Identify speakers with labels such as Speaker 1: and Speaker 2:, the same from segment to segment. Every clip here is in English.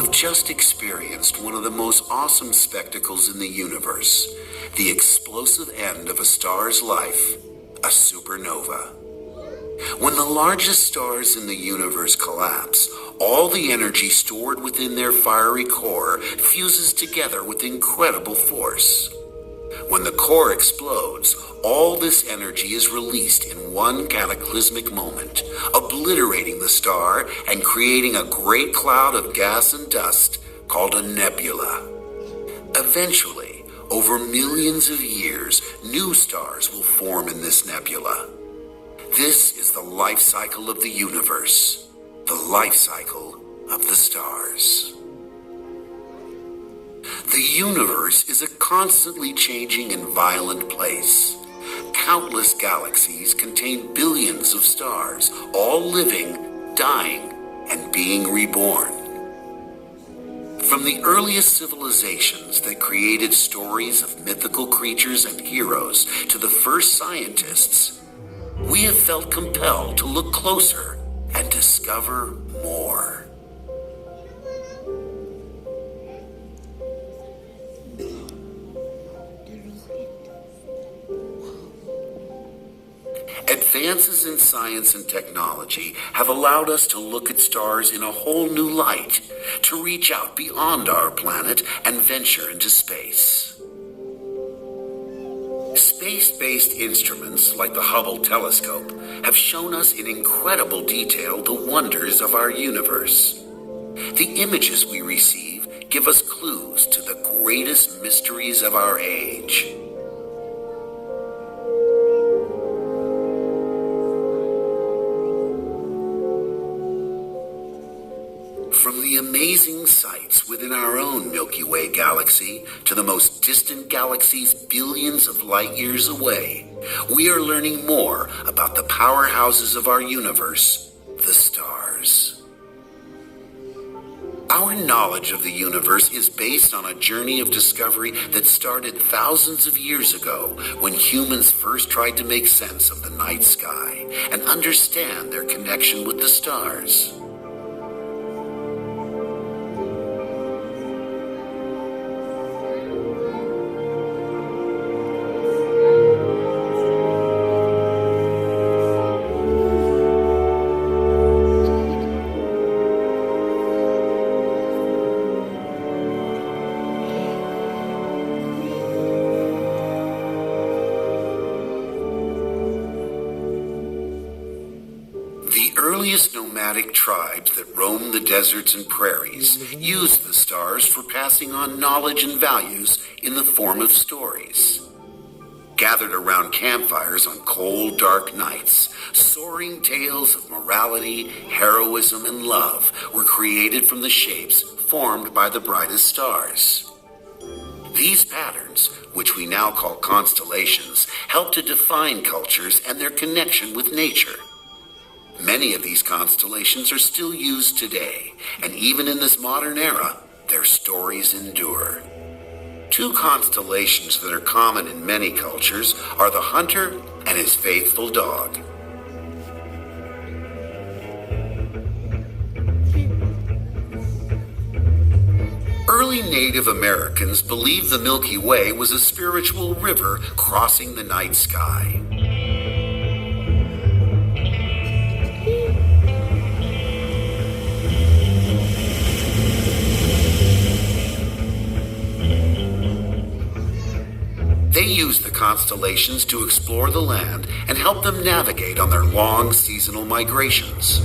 Speaker 1: have just experienced one of the most awesome spectacles in the universe, the explosive end of a star's life, a supernova. When the largest stars in the universe collapse, all the energy stored within their fiery core fuses together with incredible force. When the core explodes, all this energy is released in one cataclysmic moment, obliterating the star and creating a great cloud of gas and dust called a nebula. Eventually, over millions of years, new stars will form in this nebula. This is the life cycle of the universe, the life cycle of the stars. The universe is a constantly changing and violent place. Countless galaxies contain billions of stars, all living, dying, and being reborn. From the earliest civilizations that created stories of mythical creatures and heroes to the first scientists, we have felt compelled to look closer and discover more. Advances in science and technology have allowed us to look at stars in a whole new light, to reach out beyond our planet and venture into space. Space-based instruments like the Hubble telescope have shown us in incredible detail the wonders of our universe. The images we receive give us clues to the greatest mysteries of our age. From the amazing sights within our own Milky Way galaxy to the most distant galaxies billions of light years away, we are learning more about the powerhouses of our universe, the stars. Our knowledge of the universe is based on a journey of discovery that started thousands of years ago when humans first tried to make sense of the night sky and understand their connection with the stars. Nomadic tribes that roam the deserts and prairies use the stars for passing on knowledge and values in the form of stories. Gathered around campfires on cold, dark nights, soaring tales of morality, heroism, and love were created from the shapes formed by the brightest stars. These patterns, which we now call constellations, help to define cultures and their connection with nature. Many of these constellations are still used today, and even in this modern era, their stories endure. Two constellations that are common in many cultures are the hunter and his faithful dog. Early Native Americans believed the Milky Way was a spiritual river crossing the night sky. They used the constellations to explore the land and help them navigate on their long seasonal migrations.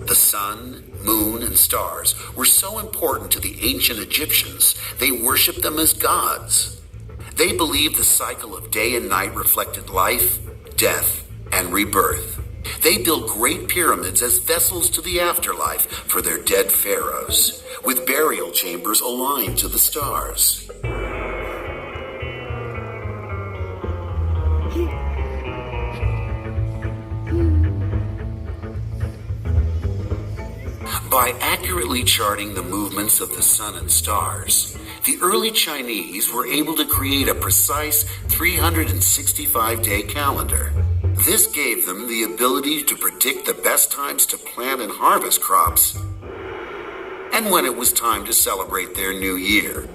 Speaker 1: The sun, moon, and stars were so important to the ancient Egyptians, they worshipped them as gods. They believed the cycle of day and night reflected life, death, and rebirth. They built great pyramids as vessels to the afterlife for their dead pharaohs, with burial chambers aligned to the stars. By accurately charting the movements of the sun and stars, The early Chinese were able to create a precise 365-day calendar. This gave them the ability to predict the best times to plant and harvest crops, and when it was time to celebrate their new year.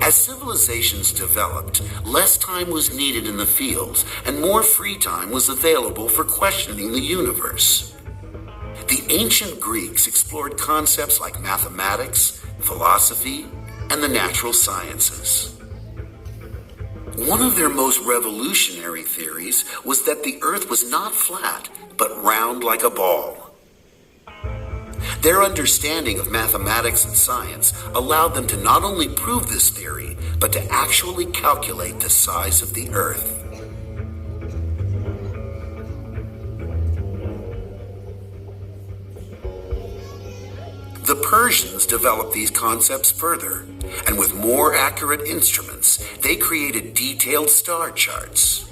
Speaker 1: As civilizations developed, less time was needed in the fields, and more free time was available for questioning the universe. The ancient Greeks explored concepts like mathematics, philosophy, and the natural sciences. One of their most revolutionary theories was that the Earth was not flat, but round like a ball. Their understanding of mathematics and science allowed them to not only prove this theory, but to actually calculate the size of the Earth. The Persians developed these concepts further, and with more accurate instruments, they created detailed star charts.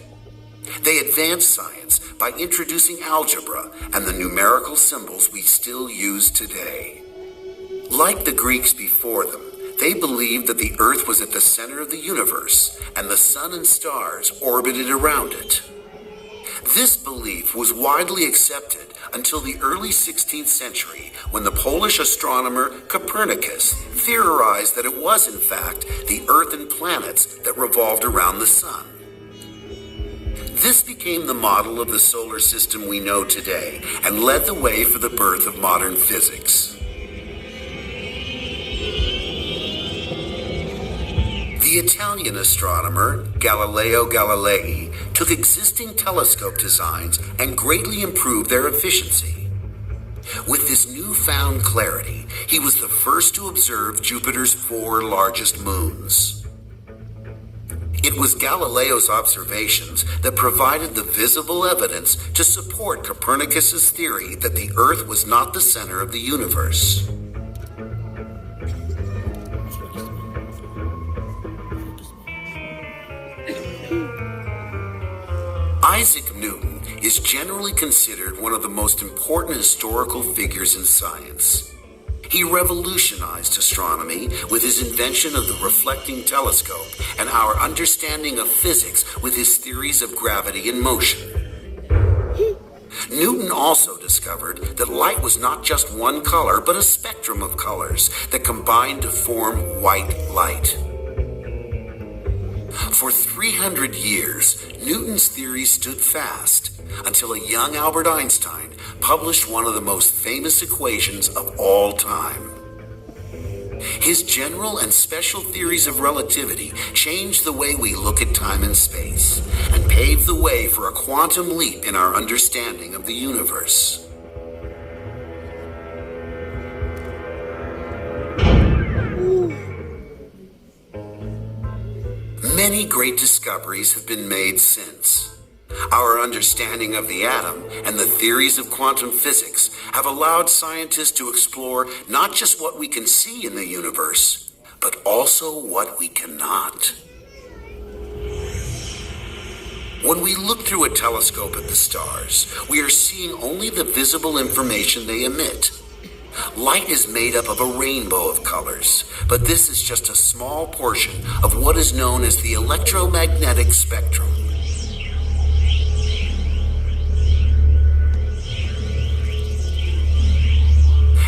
Speaker 1: They advanced science by introducing algebra and the numerical symbols we still use today. Like the Greeks before them, they believed that the Earth was at the center of the universe and the sun and stars orbited around it. This belief was widely accepted until the early 16th century, when the Polish astronomer Copernicus theorized that it was in fact the Earth and planets that revolved around the sun. This became the model of the solar system we know today and led the way for the birth of modern physics. The Italian astronomer Galileo Galilei took existing telescope designs and greatly improved their efficiency. With this newfound clarity, he was the first to observe Jupiter's 4 largest moons. It was Galileo's observations that provided the visible evidence to support Copernicus's theory that the Earth was not the center of the universe. Isaac Newton is generally considered one of the most important historical figures in science. He revolutionized astronomy with his invention of the reflecting telescope and our understanding of physics with his theories of gravity and motion. Newton also discovered that light was not just one color, but a spectrum of colors that combined to form white light. For 300 years, Newton's theories stood fast until a young Albert Einstein published one of the most famous equations of all time. His general and special theories of relativity changed the way we look at time and space, and paved the way for a quantum leap in our understanding of the universe. Many great discoveries have been made since. Our understanding of the atom and the theories of quantum physics have allowed scientists to explore not just what we can see in the universe, but also what we cannot. When we look through a telescope at the stars, we are seeing only the visible information they emit. Light is made up of a rainbow of colors, but this is just a small portion of what is known as the electromagnetic spectrum.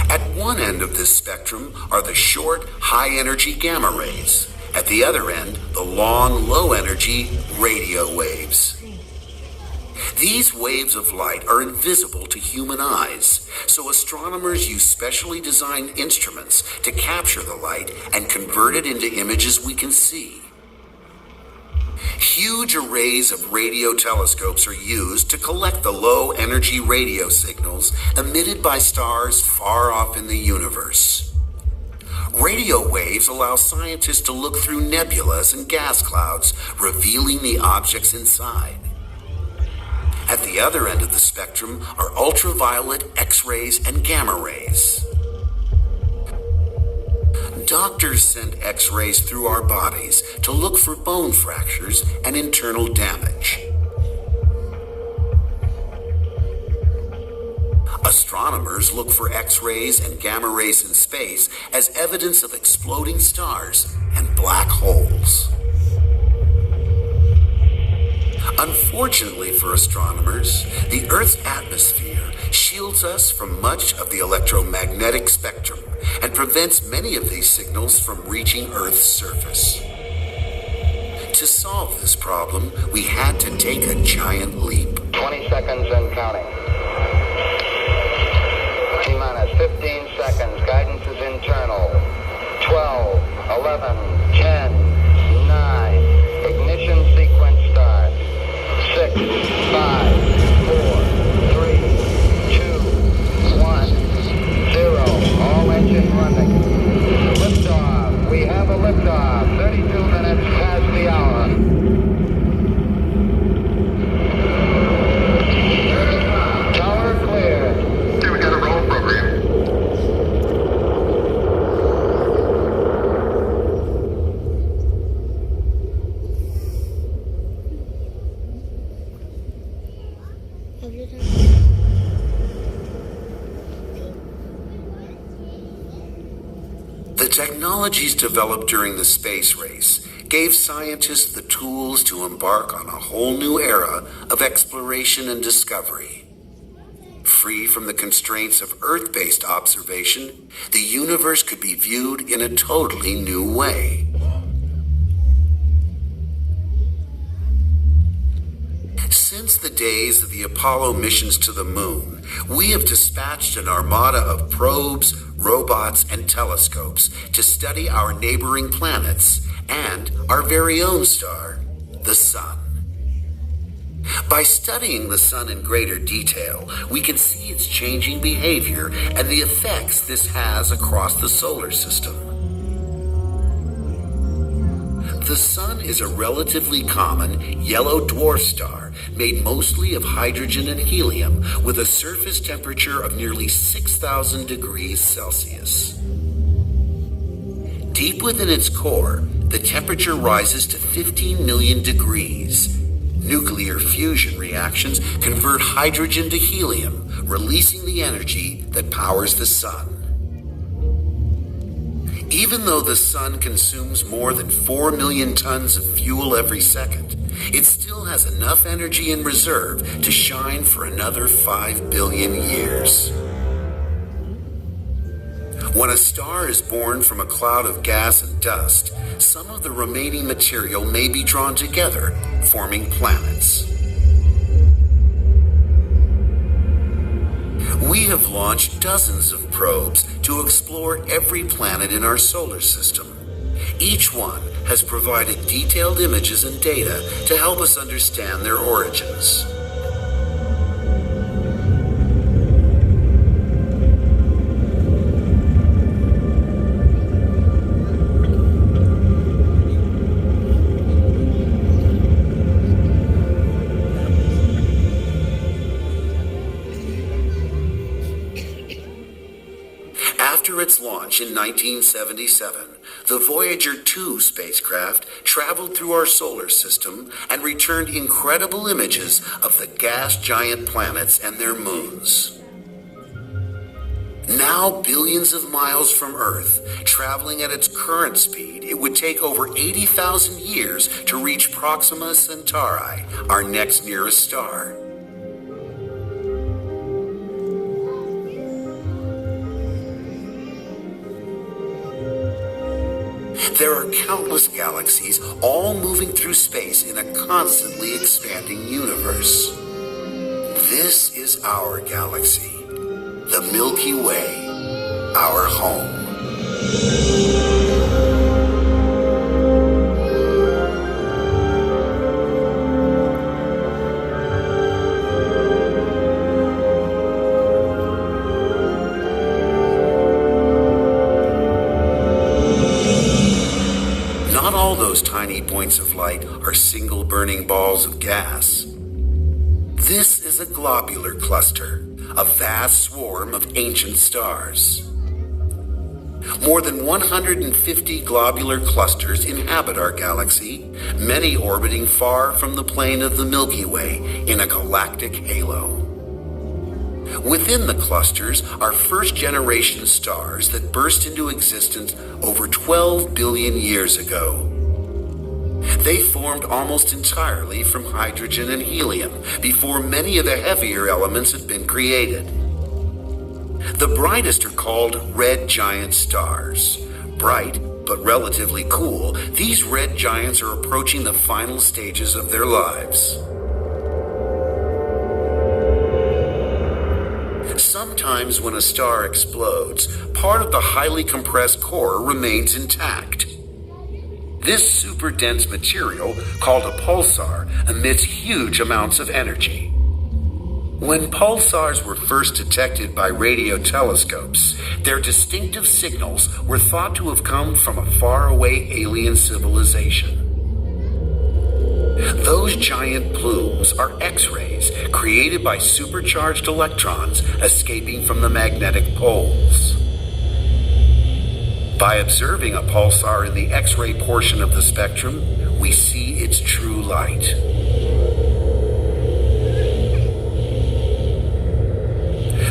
Speaker 1: At one end of this spectrum are the short, high-energy gamma rays. At the other end, the long, low-energy radio waves. These waves of light are invisible to human eyes, so astronomers use specially designed instruments to capture the light and convert it into images we can see. Huge arrays of radio telescopes are used to collect the low-energy radio signals emitted by stars far off in the universe. Radio waves allow scientists to look through nebulas and gas clouds, revealing the objects inside. At the other end of the spectrum are ultraviolet, X-rays, and gamma rays. Doctors send X-rays through our bodies to look for bone fractures and internal damage. A Astronomers look for X-rays and gamma rays in space as evidence of exploding stars and black holes. Unfortunately for astronomers, the Earth's atmosphere shields us from much of the electromagnetic spectrum and prevents many of these signals from reaching Earth's surface. To solve this problem, we had to take a giant leap.
Speaker 2: 20 seconds and counting. T-minus 15 seconds. Guidance is internal. 12, 11, 10, 9. Ignition sequence start. 6, 5, 4, 3, 2, 1, 0. All engine running. Liftoff. We have a liftoff. 32 minutes past the hour. Tower clear.
Speaker 3: Okay, we got a roll program.
Speaker 1: The technologies developed during the space race gave scientists the tools to embark on a whole new era of exploration and discovery. Free from the constraints of Earth-based observation, the universe could be viewed in a totally new way. Since the days of the Apollo missions to the moon, we have dispatched an armada of probes, robots, and telescopes to study our neighboring planets and our very own star, the Sun. By studying the Sun in greater detail, we can see its changing behavior and the effects this has across the solar system. The Sun is a relatively common yellow dwarf star made mostly of hydrogen and helium with a surface temperature of nearly 6,000 degrees Celsius. Deep within its core, the temperature rises to 15 million degrees. Nuclear fusion reactions convert hydrogen to helium, releasing the energy that powers the Sun. Even though the Sun consumes more than 4 million tons of fuel every second, it still has enough energy in reserve to shine for another 5 billion years. When a star is born from a cloud of gas and dust, some of the remaining material may be drawn together, forming planets. We have launched dozens of probes to explore every planet in our solar system. Each one has provided detailed images and data to help us understand their origins. After its launch in 1977, the Voyager 2 spacecraft traveled through our solar system and returned incredible images of the gas giant planets and their moons. Now billions of miles from Earth, traveling at its current speed, it would take over 80,000 years to reach Proxima Centauri, our next nearest star. There are countless galaxies, all moving through space in a constantly expanding universe. This is our galaxy, the Milky Way, our home. Not all those tiny points of light are single burning balls of gas. This is a globular cluster, a vast swarm of ancient stars. More than 150 globular clusters inhabit our galaxy, many orbiting far from the plane of the Milky Way in a galactic halo. Within the clusters are first-generation stars that burst into existence over 12 billion years ago. They formed almost entirely from hydrogen and helium before many of the heavier elements had been created. The brightest are called red giant stars. Bright, but relatively cool, these red giants are approaching the final stages of their lives. Sometimes when a star explodes, part of the highly compressed core remains intact. This super dense material, called a pulsar, emits huge amounts of energy. When pulsars were first detected by radio telescopes, their distinctive signals were thought to have come from a faraway alien civilization. Those giant plumes are X-rays created by supercharged electrons escaping from the magnetic poles. By observing a pulsar in the X-ray portion of the spectrum, we see its true light.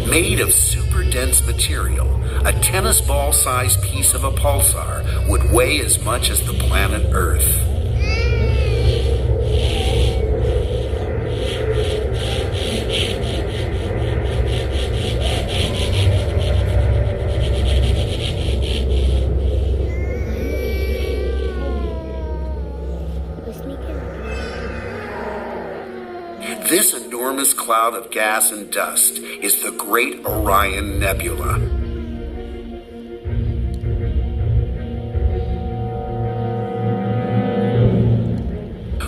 Speaker 1: Made of super dense material, a tennis ball-sized piece of a pulsar would weigh as much as the planet Earth. This enormous cloud of gas and dust is the Great Orion Nebula.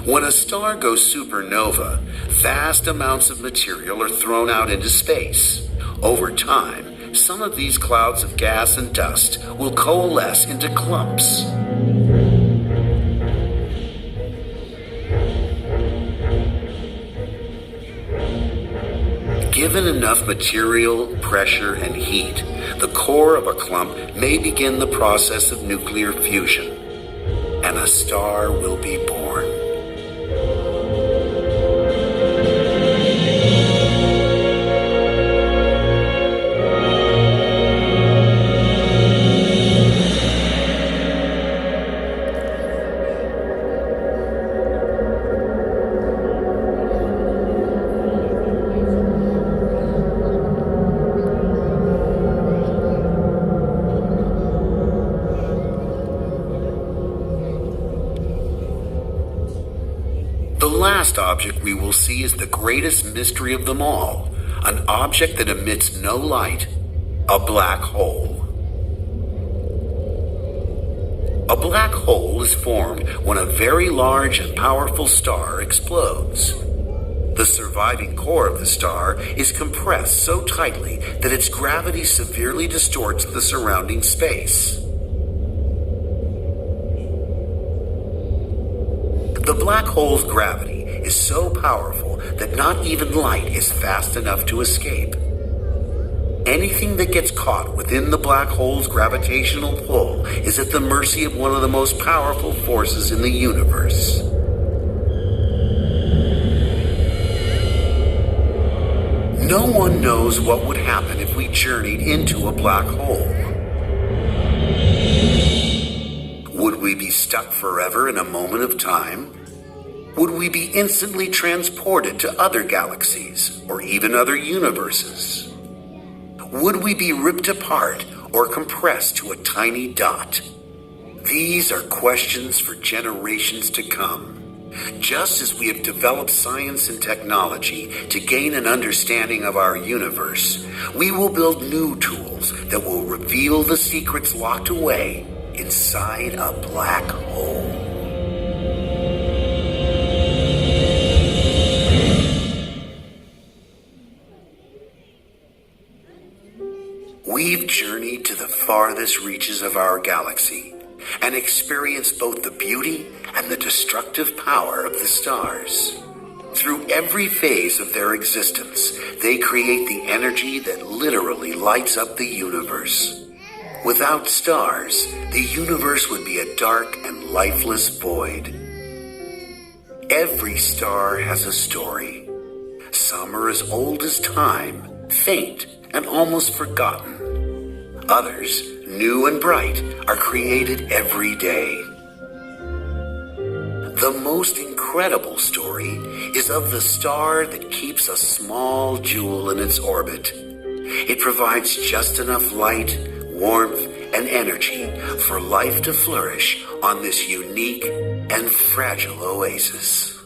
Speaker 1: When a star goes supernova, vast amounts of material are thrown out into space. Over time, some of these clouds of gas and dust will coalesce into clumps. Given enough material, pressure, and heat, the core of a clump may begin the process of nuclear fusion, and a star will be born. The last object we will see is the greatest mystery of them all, an object that emits no light, a black hole. A black hole is formed when a very large and powerful star explodes. The surviving core of the star is compressed so tightly that its gravity severely distorts the surrounding space. The black hole's gravity is so powerful that not even light is fast enough to escape. Anything that gets caught within the black hole's gravitational pull is at the mercy of one of the most powerful forces in the universe. No one knows what would happen if we journeyed into a black hole. Would we be stuck forever in a moment of time? Would we be instantly transported to other galaxies or even other universes? Would we be ripped apart or compressed to a tiny dot? These are questions for generations to come. Just as we have developed science and technology to gain an understanding of our universe, we will build new tools that will reveal the secrets locked away inside a black hole. We've journeyed to the farthest reaches of our galaxy and experienced both the beauty and the destructive power of the stars. Through every phase of their existence, they create the energy that literally lights up the universe. Without stars, the universe would be a dark and lifeless void. Every star has a story. Some are as old as time, faint and almost forgotten. Others, new and bright, are created every day. The most incredible story is of the star that keeps a small jewel in its orbit. It provides just enough light, warmth, and energy for life to flourish on this unique and fragile oasis.